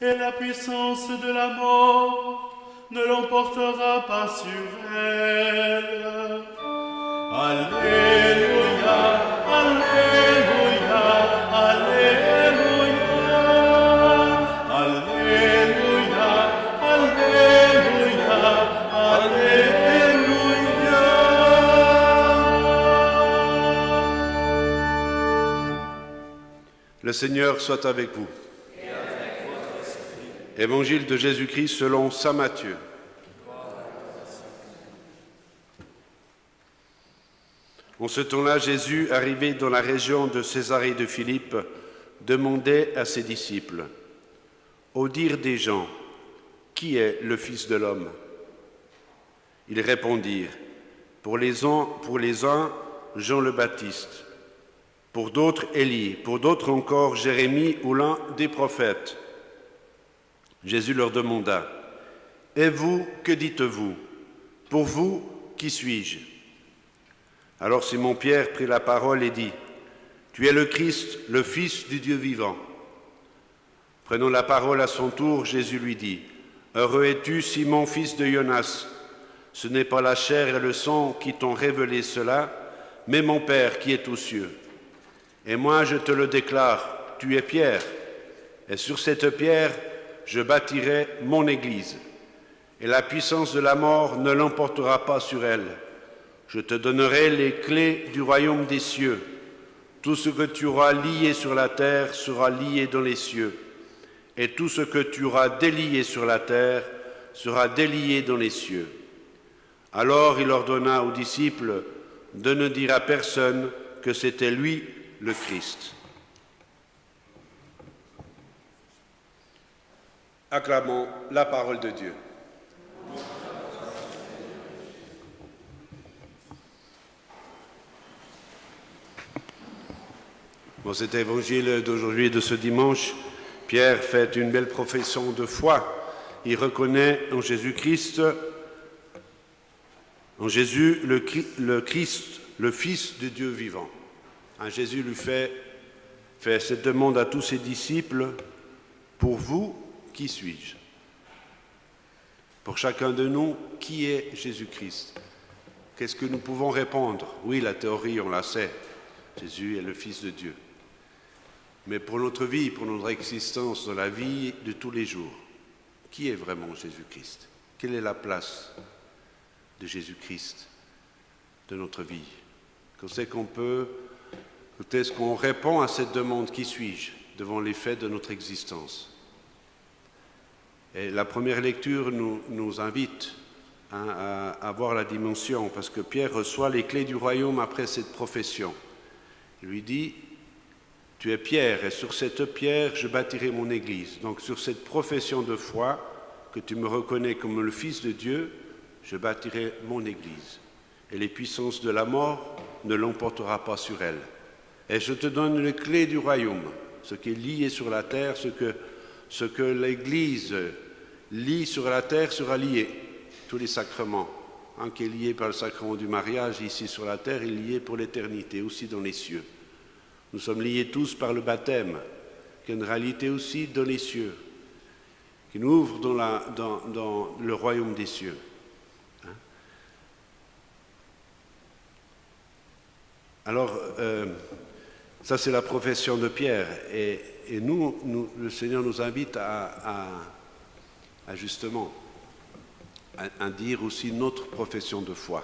et la puissance de la mort ne l'emportera pas sur elle. Alléluia, Alléluia, Alléluia, Alléluia, Alléluia, Alléluia. Le Seigneur soit avec vous. Et avec votre esprit. Évangile de Jésus-Christ selon saint Matthieu. En ce temps-là, Jésus, arrivé dans la région de Césarée de Philippe, demandait à ses disciples, « Au dire des gens, qui est le Fils de l'homme ?» Ils répondirent, « Pour les uns, Jean le Baptiste, pour d'autres, Élie, pour d'autres encore, Jérémie ou l'un des prophètes. » Jésus leur demanda, « Et vous, que dites-vous? Pour vous, qui suis-je » Alors Simon-Pierre prit la parole et dit, « Tu es le Christ, le Fils du Dieu vivant. » Prenant la parole à son tour, Jésus lui dit, « Heureux es-tu, Simon, fils de Jonas. Ce n'est pas la chair et le sang qui t'ont révélé cela, mais mon Père qui est aux cieux. Et moi, je te le déclare, tu es Pierre, et sur cette pierre, je bâtirai mon Église, et la puissance de la mort ne l'emportera pas sur elle. Je te donnerai les clés du royaume des cieux. Tout ce que tu auras lié sur la terre sera lié dans les cieux, et tout ce que tu auras délié sur la terre sera délié dans les cieux. » Alors il ordonna aux disciples de ne dire à personne que c'était lui le Christ. Acclamons la parole de Dieu. Dans cet évangile d'aujourd'hui, de ce dimanche, Pierre fait une belle profession de foi. Il reconnaît en Jésus-Christ, en Jésus le Christ, le Fils de Dieu vivant. Jésus lui fait cette demande à tous ses disciples, « Pour vous, qui suis-je » Pour chacun de nous, qui est Jésus-Christ? Qu'est-ce que nous pouvons répondre? Oui, la théorie, on la sait. Jésus est le Fils de Dieu. Mais pour notre vie, pour notre existence dans la vie de tous les jours, qui est vraiment Jésus-Christ? Quelle est la place de Jésus-Christ de notre vie? Quand est-ce qu'on répond à cette demande, qui suis-je, devant les faits de notre existence? Et la première lecture nous invite à voir la dimension, parce que Pierre reçoit les clés du royaume après cette profession. Il lui dit, « Tu es Pierre, et sur cette pierre, je bâtirai mon Église. » Donc sur cette profession de foi, que tu me reconnais comme le Fils de Dieu, je bâtirai mon Église. Et les puissances de la mort ne l'emportera pas sur elle. Et je te donne les clés du royaume, ce qui est lié sur la terre, ce que l'Église lie sur la terre sera lié. Tous les sacrements. Un qui est lié par le sacrement du mariage ici sur la terre est lié pour l'éternité, aussi dans les cieux. Nous sommes liés tous par le baptême, qui est une réalité aussi dans les cieux, qui nous ouvre dans le royaume des cieux. Alors, ça c'est la profession de Pierre, et nous, le Seigneur nous invite à justement à dire aussi notre profession de foi.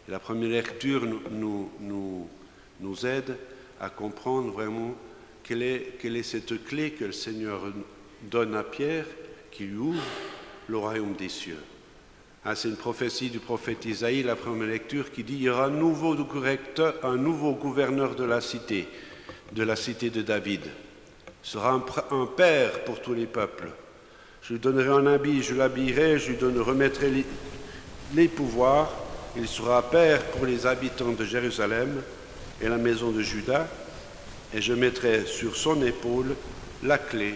Et la première lecture nous aide à comprendre vraiment quelle est cette clé que le Seigneur donne à Pierre, qui lui ouvre le royaume des cieux. C'est une prophétie du prophète Isaïe, la première lecture, qui dit « Il y aura un nouveau gouverneur de la cité de David. Il sera un père pour tous les peuples. Je lui donnerai un habit, je l'habillerai, je lui remettrai les pouvoirs. Il sera père pour les habitants de Jérusalem et la maison de Juda, et je mettrai sur son épaule la clé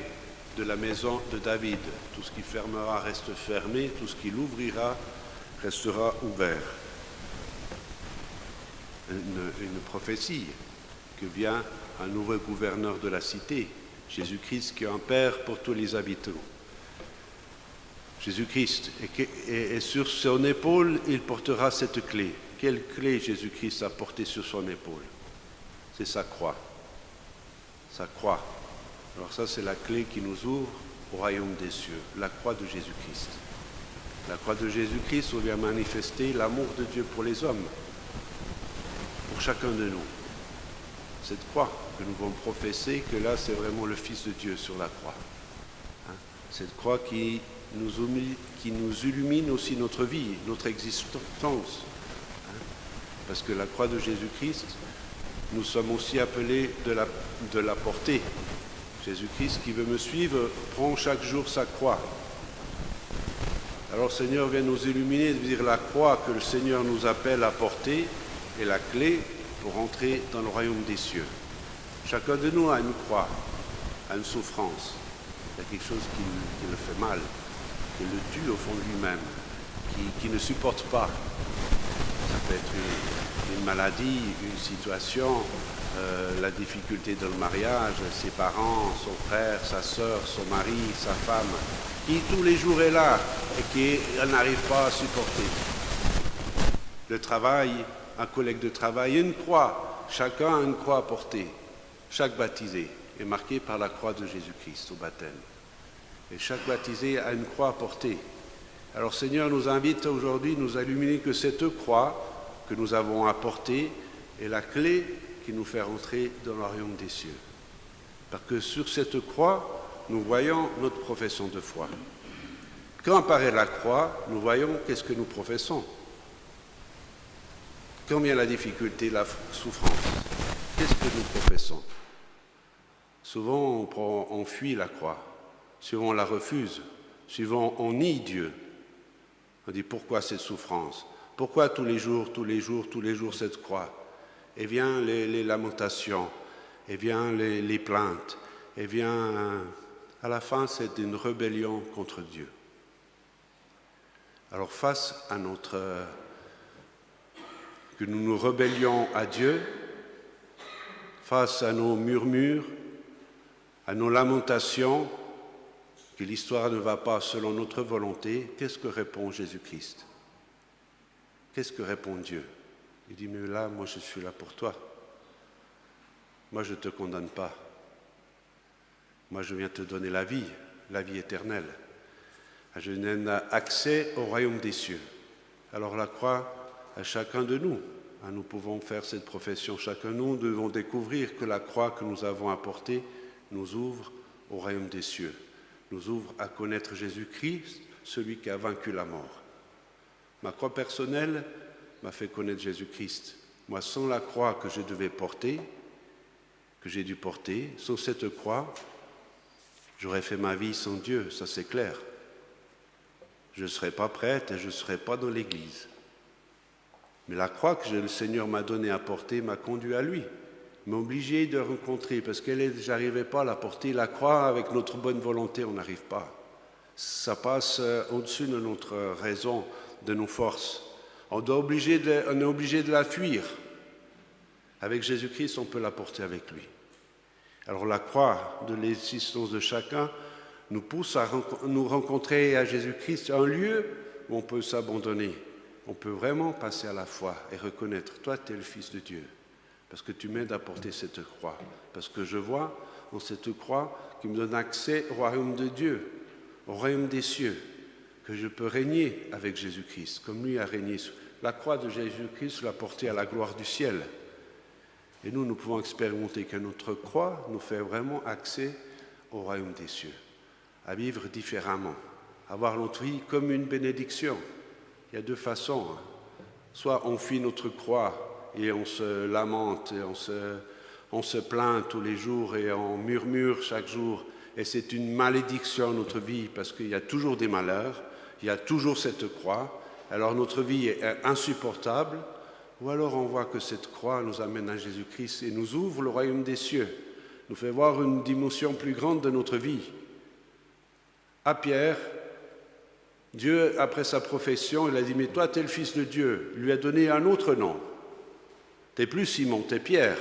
de la maison de David. Tout ce qui fermera reste fermé, tout ce qui l'ouvrira restera ouvert. » Une prophétie que vient un nouveau gouverneur de la cité, Jésus-Christ qui est un Père pour tous les habitants. Jésus-Christ, et sur son épaule, il portera cette clé. Quelle clé Jésus-Christ a portée sur son épaule? C'est sa croix. Sa croix. Alors ça, c'est la clé qui nous ouvre au royaume des cieux, la croix de Jésus-Christ. La croix de Jésus-Christ, où vient manifester l'amour de Dieu pour les hommes, pour chacun de nous. Cette croix que nous vont professer, que là, c'est vraiment le Fils de Dieu sur la croix. Cette croix qui nous illumine aussi notre vie, notre existence. Parce que la croix de Jésus-Christ, nous sommes aussi appelés de la porter. Jésus-Christ qui veut me suivre prend chaque jour sa croix. Alors Seigneur, viens nous illuminer, de dire la croix que le Seigneur nous appelle à porter est la clé pour entrer dans le royaume des cieux. Chacun de nous a une croix, a une souffrance. Il y a quelque chose qui le fait mal, qui le tue au fond de lui-même, qui ne supporte pas. Ça peut être une maladie, une situation, la difficulté dans le mariage, ses parents, son frère, sa sœur, son mari, sa femme, qui tous les jours est là et qui n'arrive pas à supporter. Le travail, un collègue de travail, une croix, chacun a une croix à porter. Chaque baptisé est marqué par la croix de Jésus-Christ au baptême. Et chaque baptisé a une croix à porter. Alors Seigneur nous invite aujourd'hui, nous à illuminer que cette croix que nous avons à porter est la clé qui nous fait rentrer dans le royaume des cieux. Parce que sur cette croix, nous voyons notre profession de foi. Quand apparaît la croix, nous voyons qu'est-ce que nous professons. Quand vient la difficulté, la souffrance, qu'est-ce que nous professons? Souvent, on fuit la croix. Souvent, on la refuse. Souvent, on nie Dieu. On dit, pourquoi cette souffrance? Pourquoi tous les jours cette croix? Et vient les lamentations, et vient les plaintes, et vient, à la fin, c'est une rébellion contre Dieu. Alors, face à que nous nous rébellions à Dieu, face à nos murmures, à nos lamentations, que l'histoire ne va pas selon notre volonté, qu'est-ce que répond Jésus-Christ? Qu'est-ce que répond Dieu? Il dit, mais là, moi je suis là pour toi. Moi je ne te condamne pas. Moi je viens te donner la vie éternelle. Je donne accès au royaume des cieux. Alors la croix, à chacun de nous, nous pouvons faire cette profession. Chacun de nous devons découvrir que la croix que nous avons apportée nous ouvre au royaume des cieux. Nous ouvre à connaître Jésus-Christ, celui qui a vaincu la mort. Ma croix personnelle m'a fait connaître Jésus-Christ. Moi, sans la croix que je devais porter, que j'ai dû porter, sans cette croix, j'aurais fait ma vie sans Dieu, ça c'est clair. Je ne serais pas prête et je ne serais pas dans l'Église. Mais la croix que le Seigneur m'a donnée à porter m'a conduit à lui, m'a obligé de rencontrer, parce que je n'arrivais pas à la porter. La croix, avec notre bonne volonté, on n'arrive pas. Ça passe au-dessus de notre raison, de nos forces. On est obligé de la fuir. Avec Jésus-Christ, on peut la porter avec lui. Alors la croix de l'existence de chacun nous pousse à nous rencontrer à Jésus-Christ, un lieu où on peut s'abandonner. On peut vraiment passer à la foi et reconnaître, toi, tu es le Fils de Dieu, parce que tu m'aides à porter cette croix. Parce que je vois dans cette croix qui me donne accès au royaume de Dieu, au royaume des cieux, que je peux régner avec Jésus-Christ, comme lui a régné. La croix de Jésus-Christ l'a porté à la gloire du ciel. Et nous pouvons expérimenter que notre croix nous fait vraiment accès au royaume des cieux, à vivre différemment, à voir notre vie comme une bénédiction. Il y a deux façons. Soit on fuit notre croix et on se lamente, et on se plaint tous les jours et on murmure chaque jour. Et c'est une malédiction à notre vie parce qu'il y a toujours des malheurs, il y a toujours cette croix. Alors notre vie est insupportable. Ou alors on voit que cette croix nous amène à Jésus-Christ et nous ouvre le royaume des cieux, nous fait voir une dimension plus grande de notre vie. À Pierre, Dieu, après sa profession, il a dit « Mais toi, tu es le Fils de Dieu ». Il lui a donné un autre nom. Tu n'es plus Simon, tu es Pierre.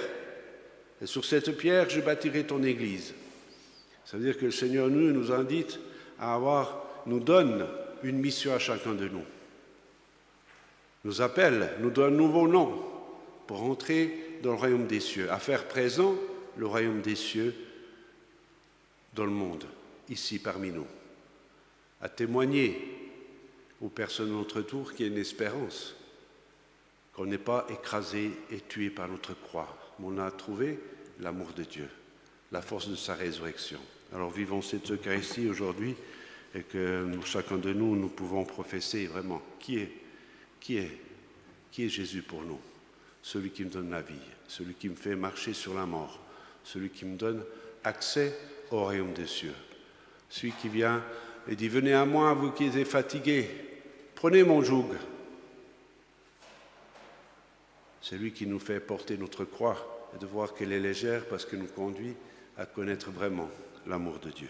Et sur cette pierre, je bâtirai ton église. Ça veut dire que le Seigneur nous invite nous donne une mission à chacun de nous. Nous appelle, nous donne un nouveau nom pour entrer dans le royaume des cieux, à faire présent le royaume des cieux dans le monde, ici parmi nous, à témoigner aux personnes de notre tour qu'il y a une espérance, qu'on n'est pas écrasé et tué par notre croix, mais on a trouvé l'amour de Dieu, la force de sa résurrection. Alors vivons cette Eucharistie aujourd'hui et que chacun de nous, nous pouvons professer vraiment qui est Jésus pour nous, celui qui me donne la vie, celui qui me fait marcher sur la mort, celui qui me donne accès au royaume des cieux, celui qui vient et dit « Venez à moi, vous qui êtes fatigués, prenez mon joug ». C'est lui qui nous fait porter notre croix et de voir qu'elle est légère parce qu'elle nous conduit à connaître vraiment l'amour de Dieu.